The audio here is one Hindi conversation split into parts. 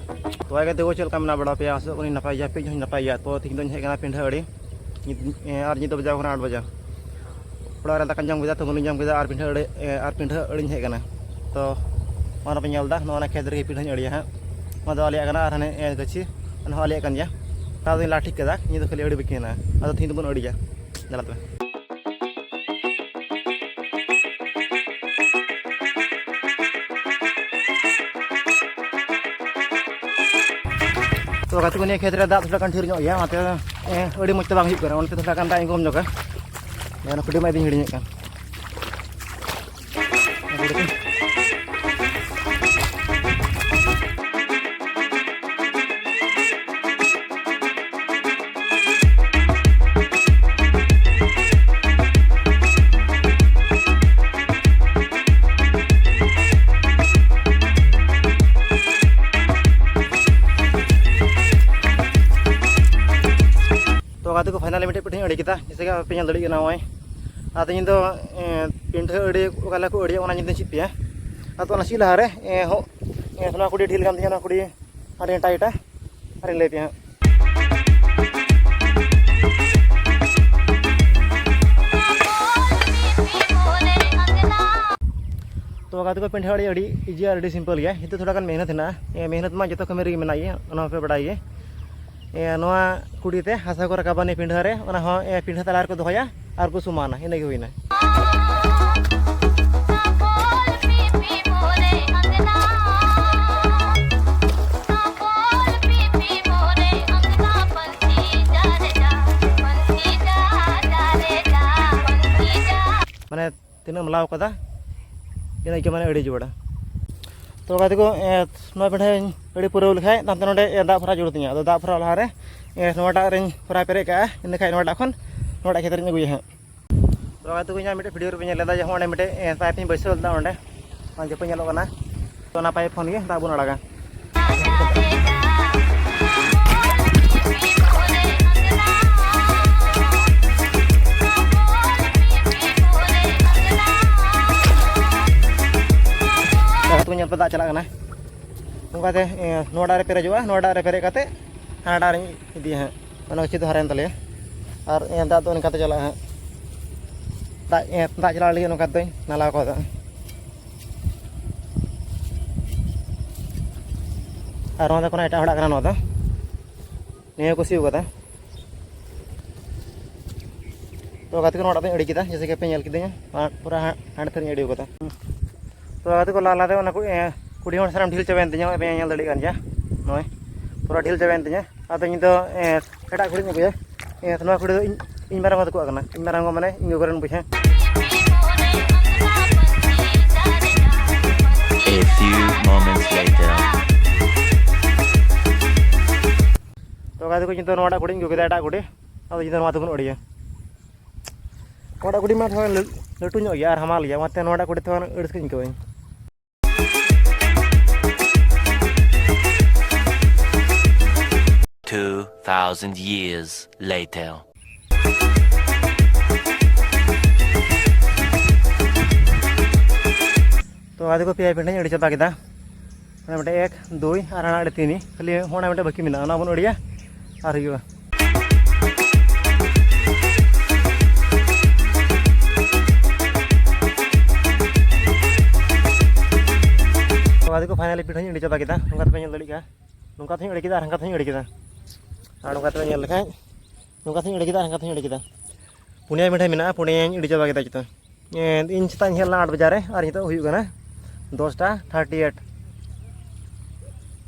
तो आगे देखो चल का बड़ा पे आसो को नपाय जा पे नपाय जा तो तीन दिन हेकना पिंढा अड़ी और नित बजा 8 बजा पड़ा रे दाका जम गदा तो जम गदा और पिंढा अड़ी हेकना तो माना पे नेलदा नोना खेत रे पिंढा अड़ी हां मादो आलिया कना और हने गछि अन आलिया कन जा तादो ला ठीक कदा नि तो खाली अड़ी बिकेना अदो थीन बन अड़ी जा जलात तो गाते को ने खेत रे दा थोड़ा कान ठिर ᱧᱚᱜ गया माते अड़ी मच बांग हिप करा ओनते थोड़ा कान दाई गम ᱧᱚᱜᱟ याना कुडी माइ दिन हिड़ी ᱧᱚᱜ कान तो गाते को फाइनल मिटे पिठे अड़ी किता जैसे कि पे लड़ी ना होय आते इन पिंढा अड़ी ओकाला को अड़ी ओना निदे चिपिया आतो ना सिला रे हो सोना कुडी ढील कान दिया ना कुडी अरे टाइटा अरे ले पिया तो गाते को पिंढा अड़ी इजी अड़ी सिंपल गया हित थोड़ा कान मेहनत ना मेहनत मा जतो कमेरी मेनाई ओना पे बडाई नवा कुड़ीते हासा को रकाबानी पिंढा रे ओना हो पिंढा तलार को दोहया और को सुमाना इने गे होइना माने तीना मलाव कदा इने के माने अड़ी जोड़ा तो गाते को नवा पिंढा अड़ी पुरौ लखाय तांते नोडे दा फरा जोड़ तिया दा फरा लहारे नोटा रे फरा पेरे का इन खाय नोटा खन नोटा खेतर ने गुय हा तो गाते को nya मिटे वीडियो रे नेला जा होने मिटे पाइप बैसल दा ओंडे मान जप नेलो कना तो ना पाइप फोन गे दा बुन अड़ागा तो ᱧᱮᱞ ᱯᱮ ᱫᱟᱜ ᱪᱟᱞᱟᱜ ᱠᱟᱱᱟ ᱚᱱᱠᱟᱛᱮ ᱱᱚᱣᱟ ᱰᱟᱜ ᱨᱮ ᱯᱮᱨᱮᱡᱚᱜᱼᱟ ᱱᱚᱣᱟ ᱰᱟᱜ ᱨᱮ ᱯᱮᱨᱮᱡ ᱠᱟᱛᱮ ᱦᱟᱱᱟ ᱰᱟᱜ ᱨᱤᱧ ᱤᱫᱤᱭᱟ ᱦᱟᱸᱜ ᱚᱱᱟ ᱜᱟᱹᱪᱷᱤ ᱫᱚ ᱦᱟᱨᱟᱭᱮᱱ ᱛᱟᱞᱮᱭᱟ ᱟᱨ ᱫᱟᱜ ᱫᱚ ᱚᱱᱠᱟᱛᱮ ᱪᱟᱞᱟᱜᱼᱟ ᱦᱟᱸᱜ ᱫᱟᱜ ᱪᱟᱞᱟᱣ ᱞᱟᱹᱜᱤᱫ ᱱᱚᱝᱠᱟ ᱫᱚᱧ ᱱᱟᱞᱟ ᱠᱟᱫᱟ ᱟᱨ ᱱᱚᱣᱟ ᱫᱚ ᱠᱳᱱᱳ ᱮᱴᱟᱜ ᱦᱚᱲᱟᱜ ᱠᱟᱱᱟ ᱱᱚᱣᱟ ᱫᱚ ᱱᱤᱭᱟᱹ ᱠᱚ ᱥᱤᱣ ᱠᱟᱫᱟ तो गाते को नोड़ा दኝ अड़ी किदा जैसे कि पे नेल किदኛ पूरा हांड थरी अड़ी कदा तो गाते को लाला दे ओना को कुड़ी हण साराम ढील चाबेन तिᱧᱟ पे नेल दड़ी कान जा नय पूरा ढील चाबेन तिᱧᱟ आदो इन दो एटा कुड़ी ने गया नवा कुड़ी दो इन मारांग दको कना इन मारांग माने इन गोरन बुझा A few moments later तो गाते को इन दो नोड़ा कुड़ी गो केदा एटा कुड़ी आदो इन दो नवा तबन अड़िया नोड़ा कुड़ी मा थोड़ा लटू ᱧᱚᱜ गया और हमाल गया माते नोड़ा कुड़ी थोड़ा अड़स के इनको 2,000 years later तो आदि को पे पिंढा अड़ी चाबा केदा मटे 1 2 और हाना अड़ी 3 खाली होना मटे बाकी मेना ओना बन अड़िया और हुआ तो आदि को फाइनली पिंढा अड़ी चाबा केदा नोंका पे नेल दड़ी का नोंका थई अड़ी केदा और हंका थई अड़ी केदा और नोंका पे नेल लखाय नोंका थई अड़ी केदा हंका थई अड़ी केदा पुनिया पिंढा मेना पुनिया अड़ी चाबा केदा चिता इन चिता हेलना 8 बजे रे और नितो हुयु कना 10:38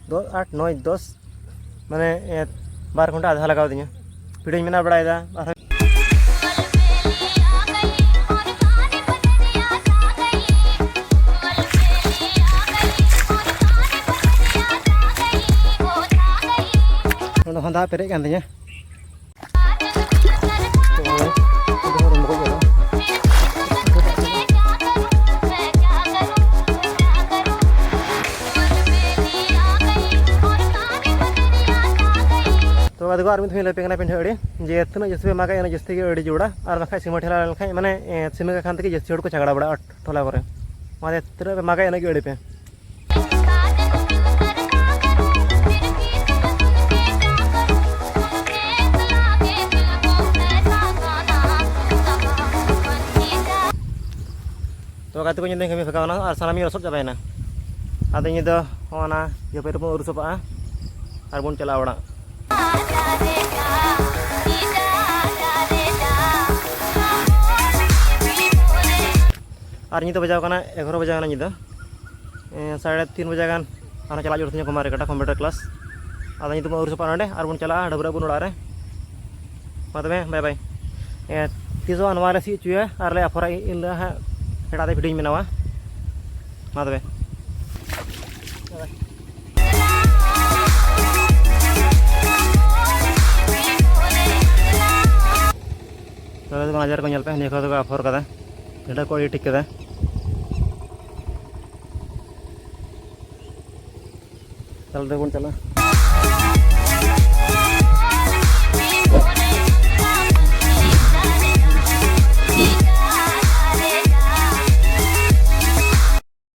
2 8 9 10 माने 12 घंटा आधा लगाव दिया पिंढा मेना बड़ायदा दा पेरे कान दिया तो अदगो आर मिथ ले पेगना पिंढा अड़ी जे तना जस्ती मागा एना जस्ती के अड़ी जोड़ा और बाखा सीमा ठेला लखाय माने सीमा का खान तक जस्ती हड़ को झगड़ा बड़ा ठोला करे माने तना मागा एना के अड़ी पे गाते को nyinda kami phakawana ar sanami rosot jabaina ado ini do ona jopai rebon urus apa ar bon chala orang ar ini to bajau kana 11 bajau kana ini do 3:30 bajau kan ana chala jurutnya kumare kata computer class ado ini to urus apa nade ar bon chala dabra bon ulare matame bye bye tiso anware si cuya ar le afora illa ha heda de video menawa matame तो नजर को पे निको तो अफोर कदा एटा को ठीक कदा चल दे चला